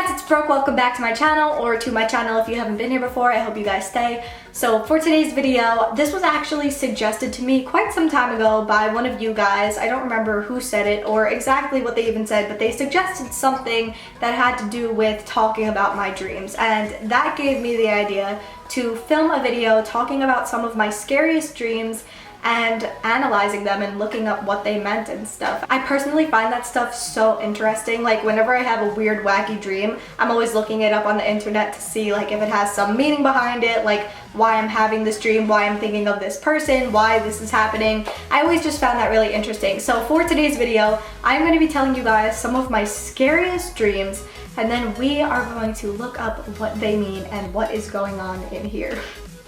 Hey guys, it's Brooke. Welcome back to my channel, or to my channel if you haven't been here before. I hope you guys stay. So for today's video, this was actually suggested to me quite some time ago by one of you guys. I don't remember who said it or exactly what they even said, but they suggested something that had to do with talking about my dreams, and that gave me the idea to film a video talking about some of my scariest dreams and analyzing them and looking up what they meant and stuff. I personally find that stuff so interesting. Like, whenever I have a weird, wacky dream, I'm always looking it up on the internet to see like if it has some meaning behind it, like why I'm having this dream, why I'm thinking of this person, why this is happening. I always just found that really interesting. So for today's video, I'm going to be telling you guys some of my scariest dreams, and then we are going to look up what they mean and what is going on in here.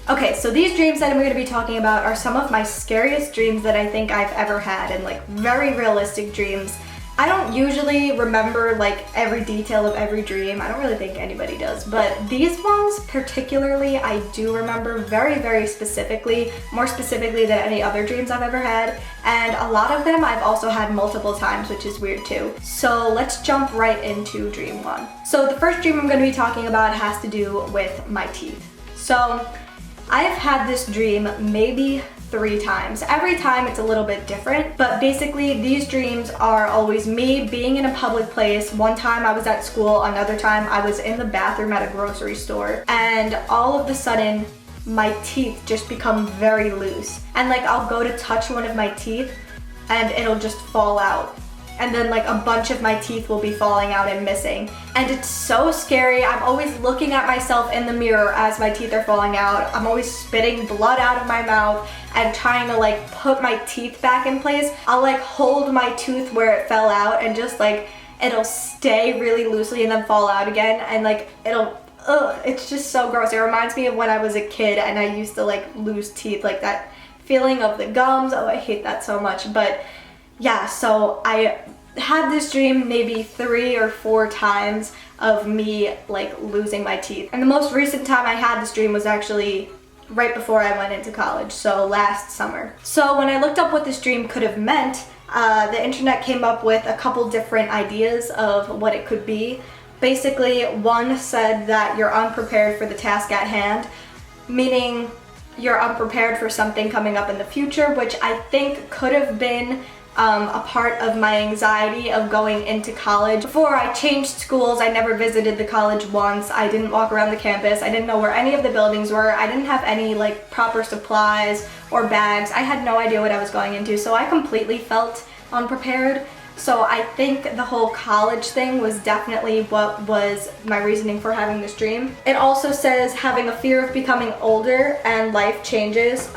Okay, so these dreams that I'm going to be talking about are some of my scariest dreams that I think I've ever had, and like very realistic dreams. I don't usually remember like every detail of every dream. I don't really think anybody does, but these ones particularly I do remember very, very specifically, more specifically than any other dreams I've ever had, and a lot of them I've also had multiple times, which is weird too. So let's jump right into dream one. So the first dream I'm going to be talking about has to do with my teeth. So I've had this dream maybe 3 times. Every time it's a little bit different, but basically these dreams are always me being in a public place. One time I was at school, another time I was in the bathroom at a grocery store, and all of a sudden my teeth just become very loose. And like I'll go to touch one of my teeth and it'll just fall out. And then like a bunch of my teeth will be falling out and missing. And it's so scary. I'm always looking at myself in the mirror as my teeth are falling out. I'm always spitting blood out of my mouth and trying to like put my teeth back in place. I'll like hold my tooth where it fell out and just like it'll stay really loosely and then fall out again, and like it's just so gross. It reminds me of when I was a kid and I used to like lose teeth, like that feeling of the gums. Oh, I hate that so much. But yeah, so I had this dream maybe 3 or 4 times of me like losing my teeth. And the most recent time I had this dream was actually right before I went into college, so last summer. So when I looked up what this dream could have meant, the internet came up with a couple different ideas of what it could be. Basically, one said that you're unprepared for the task at hand, meaning you're unprepared for something coming up in the future, which I think could have been a part of my anxiety of going into college. Before I changed schools, I never visited the college once. I didn't walk around the campus. I didn't know where any of the buildings were. I didn't have any like proper supplies or bags. I had no idea what I was going into, so I completely felt unprepared. So I think the whole college thing was definitely what was my reasoning for having this dream. It also says having a fear of becoming older and life changes.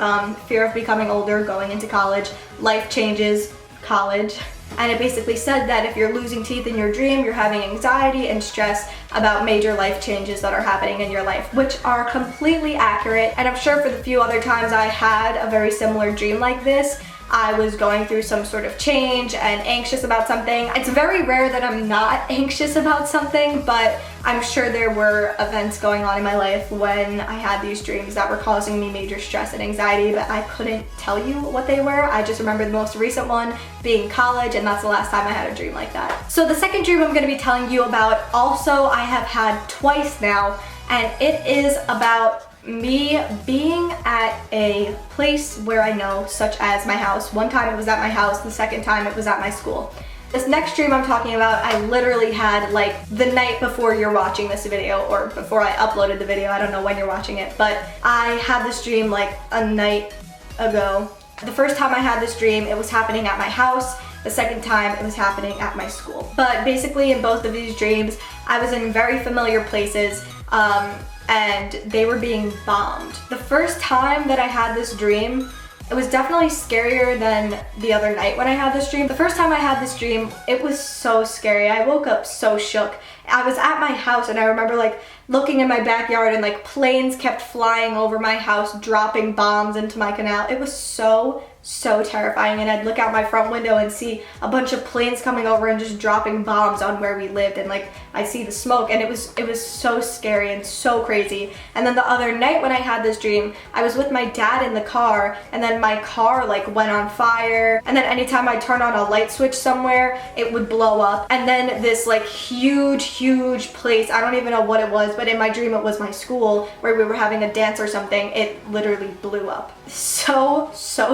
Fear of becoming older, going into college, life changes, college. And it basically said that if you're losing teeth in your dream, you're having anxiety and stress about major life changes that are happening in your life, which are completely accurate. And I'm sure for the few other times I had a very similar dream like this, I was going through some sort of change and anxious about something. It's very rare that I'm not anxious about something, but I'm sure there were events going on in my life when I had these dreams that were causing me major stress and anxiety, but I couldn't tell you what they were. I just remember the most recent one being college, and that's the last time I had a dream like that. So the second dream I'm going to be telling you about also I have had twice now, and it is about me being at a place where I know, such as my house. One time it was at my house, the second time it was at my school. This next dream I'm talking about, I literally had like the night before you're watching this video, or before I uploaded the video. I don't know when you're watching it, but I had this dream like a night ago. The first time I had this dream, it was happening at my house. The second time it was happening at my school. But basically in both of these dreams, I was in very familiar places, and they were being bombed. The first time that I had this dream, it was definitely scarier than the other night when I had this dream. The first time I had this dream, it was so scary. I woke up so shook. I was at my house and I remember like looking in my backyard and like planes kept flying over my house, dropping bombs into my canal. It was so so terrifying, and I'd look out my front window and see a bunch of planes coming over and just dropping bombs on where we lived, and like I see the smoke, and it was so scary and so crazy. And then the other night when I had this dream, I was with my dad in the car, and then my car like went on fire, and then anytime I turned on a light switch somewhere, it would blow up. And then this like huge place, I don't even know what it was, but in my dream it was my school where we were having a dance or something, it literally blew up. So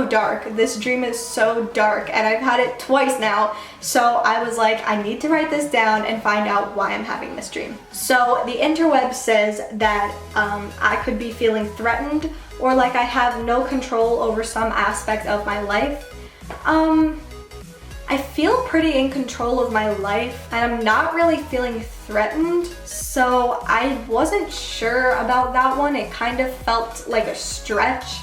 dark. This dream is so dark, and I've had it twice now. So I was like, I need to write this down and find out why I'm having this dream. So the interweb says that I could be feeling threatened, or like I have no control over some aspect of my life. I feel pretty in control of my life, and I'm not really feeling threatened, so I wasn't sure about that one. It kind of felt like a stretch.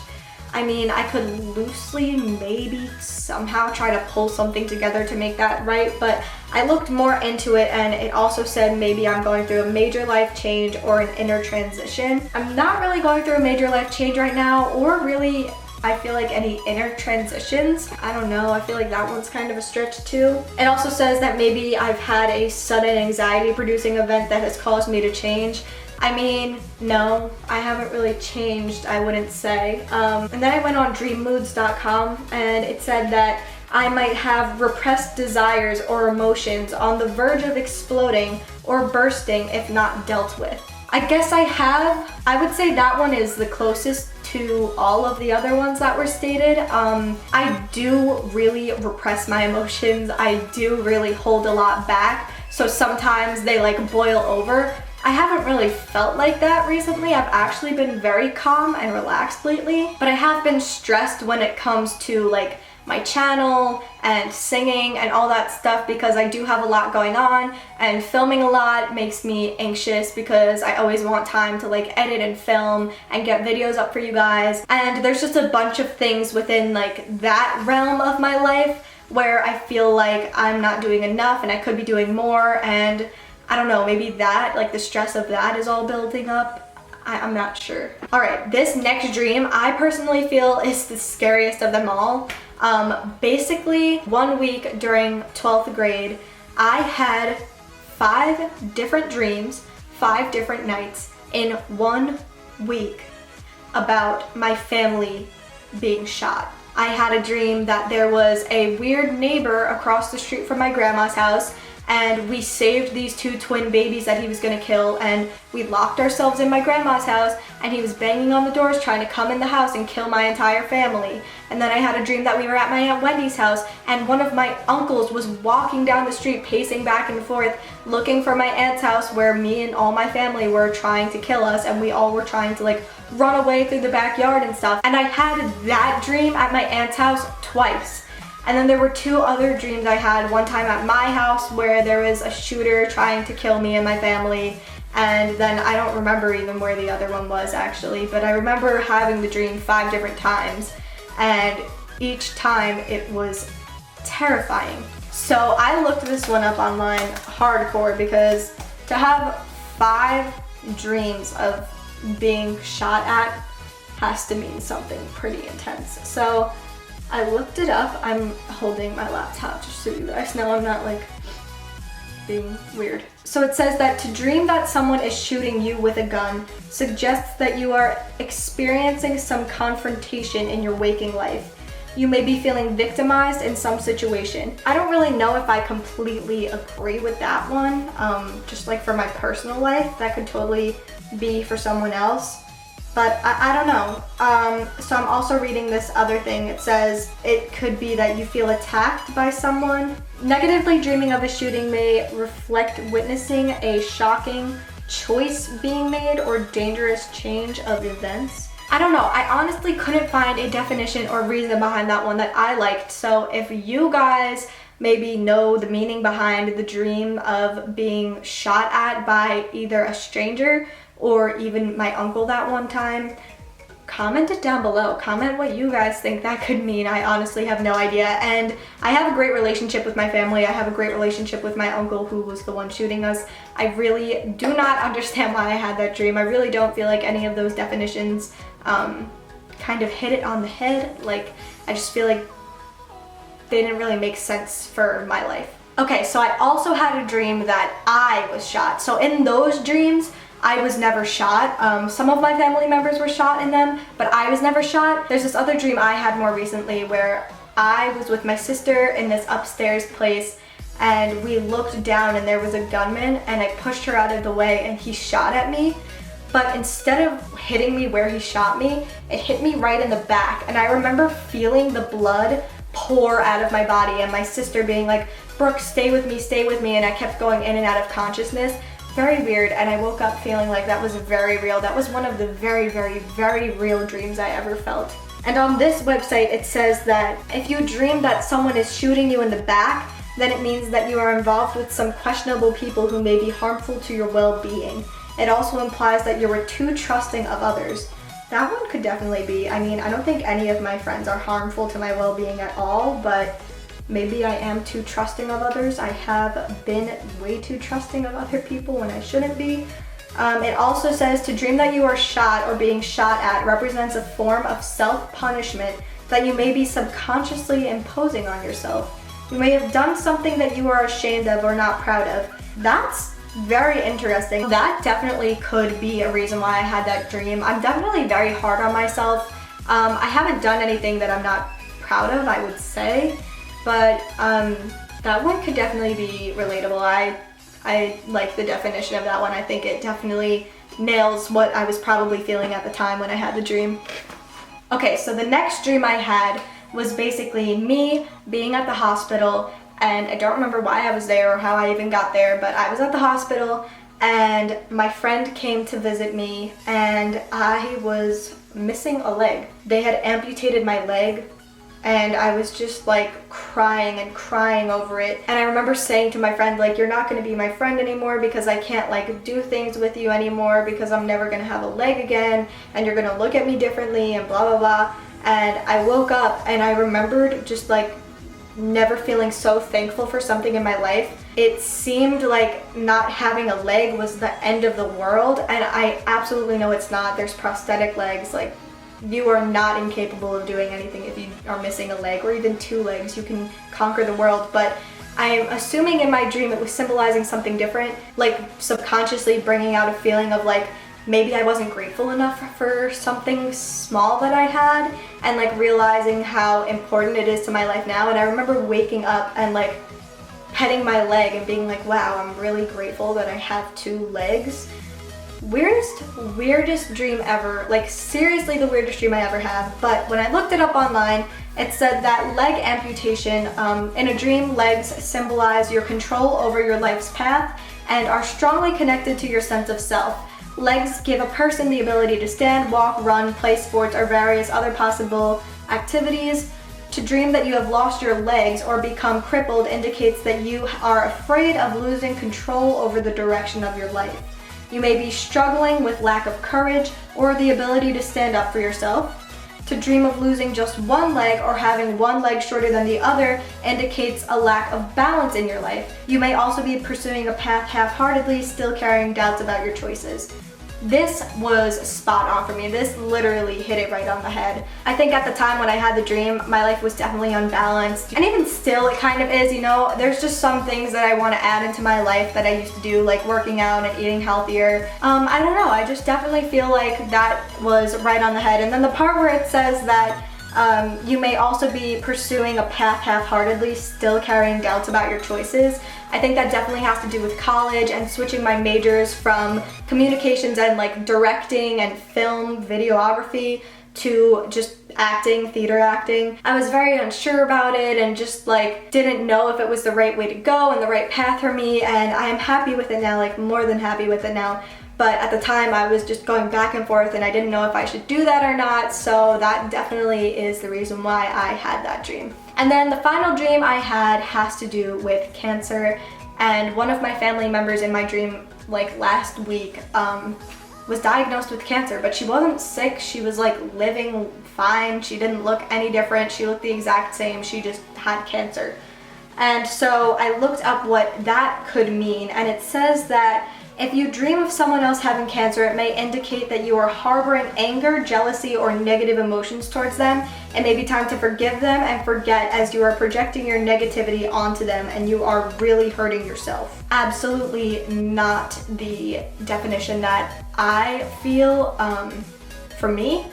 I mean, I could loosely maybe somehow try to pull something together to make that right, but I looked more into it, and it also said maybe I'm going through a major life change or an inner transition. I'm not really going through a major life change right now, or really I feel like any inner transitions. I don't know, I feel like that one's kind of a stretch too. It also says that maybe I've had a sudden anxiety producing event that has caused me to change. I mean, no, I haven't really changed, I wouldn't say. And then I went on dreammoods.com, and it said that I might have repressed desires or emotions on the verge of exploding or bursting if not dealt with. I guess I have. I would say that one is the closest to all of the other ones that were stated. I do really repress my emotions. I do really hold a lot back. So sometimes they like boil over. I haven't really felt like that recently. I've actually been very calm and relaxed lately, but I have been stressed when it comes to like my channel and singing and all that stuff, because I do have a lot going on, and filming a lot makes me anxious because I always want time to like edit and film and get videos up for you guys. And there's just a bunch of things within like that realm of my life where I feel like I'm not doing enough and I could be doing more, and I don't know, maybe that, like the stress of that is all building up. I'm not sure. All right, this next dream I personally feel is the scariest of them all. Basically, 1 week during 12th grade, I had 5 different dreams, 5 different nights in 1 week about my family being shot. I had a dream that there was a weird neighbor across the street from my grandma's house, and we saved these 2 twin babies that he was gonna kill, and we locked ourselves in my grandma's house, and he was banging on the doors trying to come in the house and kill my entire family. And then I had a dream that we were at my Aunt Wendy's house, and one of my uncles was walking down the street pacing back and forth looking for my aunt's house, where me and all my family were trying to kill us, and we all were trying to like run away through the backyard and stuff. And I had that dream at my aunt's house twice. And then there were 2 other dreams I had, one time at my house where there was a shooter trying to kill me and my family, and then I don't remember even where the other one was actually, but I remember having the dream 5 different times, and each time it was terrifying. So I looked this one up online hardcore, because to have 5 dreams of being shot at has to mean something pretty intense. So I looked it up. I'm holding my laptop just so you guys know I'm not like being weird. So it says that to dream that someone is shooting you with a gun suggests that you are experiencing some confrontation in your waking life. You may be feeling victimized in some situation. I don't really know if I completely agree with that one. Just like for my personal life, that could totally be for someone else. But I don't know. So I'm also reading this other thing. It says it could be that you feel attacked by someone. Negatively dreaming of a shooting may reflect witnessing a shocking choice being made or dangerous change of events. I don't know. I honestly couldn't find a definition or reason behind that one that I liked. So if you guys maybe know the meaning behind the dream of being shot at by either a stranger or even my uncle that one time, comment it down below. Comment what you guys think that could mean. I honestly have no idea. And I have a great relationship with my family. I have a great relationship with my uncle who was the one shooting us. I really do not understand why I had that dream. I really don't feel like any of those definitions kind of hit it on the head. Like, I just feel like they didn't really make sense for my life. Okay, so I also had a dream that I was shot. So in those dreams, I was never shot. Some of my family members were shot in them, but I was never shot. There's this other dream I had more recently where I was with my sister in this upstairs place, and we looked down and there was a gunman, and I pushed her out of the way and he shot at me. But instead of hitting me where he shot me, it hit me right in the back. And I remember feeling the blood pour out of my body and my sister being like, Brooke, stay with me, and I kept going in and out of consciousness. Very weird, and I woke up feeling like that was very real. That was one of the very, very, very real dreams I ever felt. And on this website, it says that if you dream that someone is shooting you in the back, then it means that you are involved with some questionable people who may be harmful to your well-being. It also implies that you were too trusting of others. That one could definitely be. I mean, I don't think any of my friends are harmful to my well-being at all, but maybe I am too trusting of others. I have been way too trusting of other people when I shouldn't be. It also says to dream that you are shot or being shot at represents a form of self-punishment that you may be subconsciously imposing on yourself. You may have done something that you are ashamed of or not proud of. That's very interesting. That definitely could be a reason why I had that dream. I'm definitely very hard on myself. I haven't done anything that I'm not proud of, I would say, but that one could definitely be relatable. I like the definition of that one. I think it definitely nails what I was probably feeling at the time when I had the dream. Okay, so the next dream I had was basically me being at the hospital, and I don't remember why I was there or how I even got there, but I was at the hospital and my friend came to visit me and I was missing a leg. They had amputated my leg and I was just like crying and crying over it. And I remember saying to my friend, like, you're not going to be my friend anymore because I can't like do things with you anymore because I'm never going to have a leg again and you're going to look at me differently and blah blah blah. And I woke up and I remembered just like never feeling so thankful for something in my life. It seemed like not having a leg was the end of the world, and I absolutely know it's not. There's prosthetic legs. Like, you are not incapable of doing anything if you are missing a leg or even two legs. You can conquer the world. But I am assuming in my dream it was symbolizing something different, like subconsciously bringing out a feeling of like maybe I wasn't grateful enough for something small that I had, and like realizing how important it is to my life now. And I remember waking up and like petting my leg and being like, wow, I'm really grateful that I have two legs. Weirdest dream ever. Like, seriously the weirdest dream I ever had. But when I looked it up online, it said that leg amputation, in a dream, legs symbolize your control over your life's path and are strongly connected to your sense of self. Legs give a person the ability to stand, walk, run, play sports, or various other possible activities. To dream that you have lost your legs or become crippled indicates that you are afraid of losing control over the direction of your life. You may be struggling with lack of courage or the ability to stand up for yourself. To dream of losing just one leg or having one leg shorter than the other indicates a lack of balance in your life. You may also be pursuing a path half-heartedly, still carrying doubts about your choices. This was spot on for me. This literally hit it right on the head. I think at the time when I had the dream, my life was definitely unbalanced. And even still, it kind of is, you know. There's just some things that I want to add into my life that I used to do, like working out and eating healthier. I don't know, I just definitely feel like that was right on the head. And then the part where it says that you may also be pursuing a path half-heartedly, still carrying doubts about your choices. I think that definitely has to do with college and switching my majors from communications and like directing and film videography to just acting, theater acting. I was very unsure about it and just like didn't know if it was the right way to go and the right path for me, and I am happy with it now, like more than happy with it now. But at the time I was just going back and forth and I didn't know if I should do that or not, so that definitely is the reason why I had that dream. And then the final dream I had has to do with cancer, and one of my family members in my dream like last week was diagnosed with cancer, but she wasn't sick. She was like living fine. She didn't look any different. She looked the exact same. She just had cancer. And so I looked up what that could mean, and it says that if you dream of someone else having cancer, it may indicate that you are harboring anger, jealousy, or negative emotions towards them. It may be time to forgive them and forget, as you are projecting your negativity onto them and you are really hurting yourself. Absolutely not the definition that I feel for me,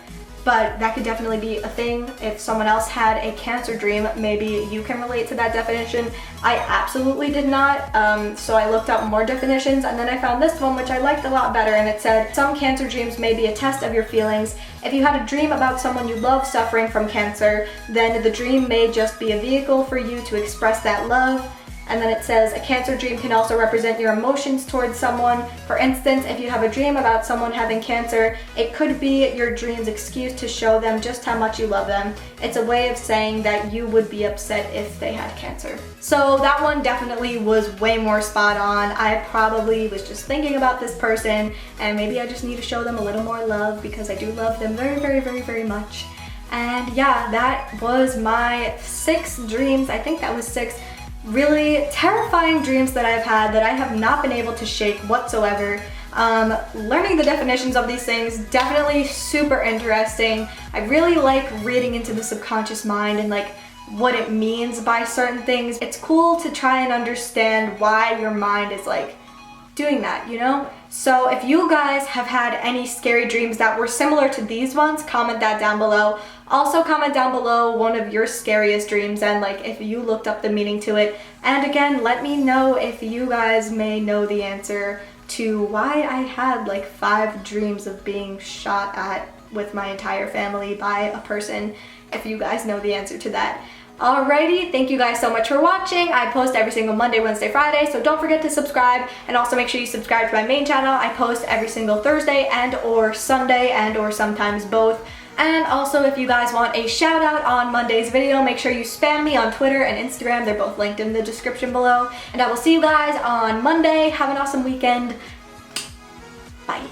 but that could definitely be a thing. If someone else had a cancer dream, maybe you can relate to that definition. I absolutely did not, so I looked up more definitions, and then I found this one, which I liked a lot better, and it said, some cancer dreams may be a test of your feelings. If you had a dream about someone you love suffering from cancer, then the dream may just be a vehicle for you to express that love. And then it says, a cancer dream can also represent your emotions towards someone. For instance, if you have a dream about someone having cancer, it could be your dream's excuse to show them just how much you love them. It's a way of saying that you would be upset if they had cancer. So that one definitely was way more spot on. I probably was just thinking about this person, and maybe I just need to show them a little more love because I do love them very, very, very, very much. And yeah, that was my 6 dreams. I think that was 6 really terrifying dreams that I've had that I have not been able to shake whatsoever. Learning the definitions of these things, definitely super interesting. I really like reading into the subconscious mind and like what it means by certain things. It's cool to try and understand why your mind is like doing that, you know? So if you guys have had any scary dreams that were similar to these ones, comment that down below. Also comment down below one of your scariest dreams and like if you looked up the meaning to it. And again, let me know if you guys may know the answer to why I had like 5 dreams of being shot at with my entire family by a person, if you guys know the answer to that. Alrighty, thank you guys so much for watching. I post every single Monday, Wednesday, Friday, so don't forget to subscribe, and also make sure you subscribe to my main channel. I post every single Thursday and or Sunday and or sometimes both. And also, if you guys want a shout out on Monday's video, make sure you spam me on Twitter and Instagram. They're both linked in the description below. And I will see you guys on Monday. Have an awesome weekend. Bye.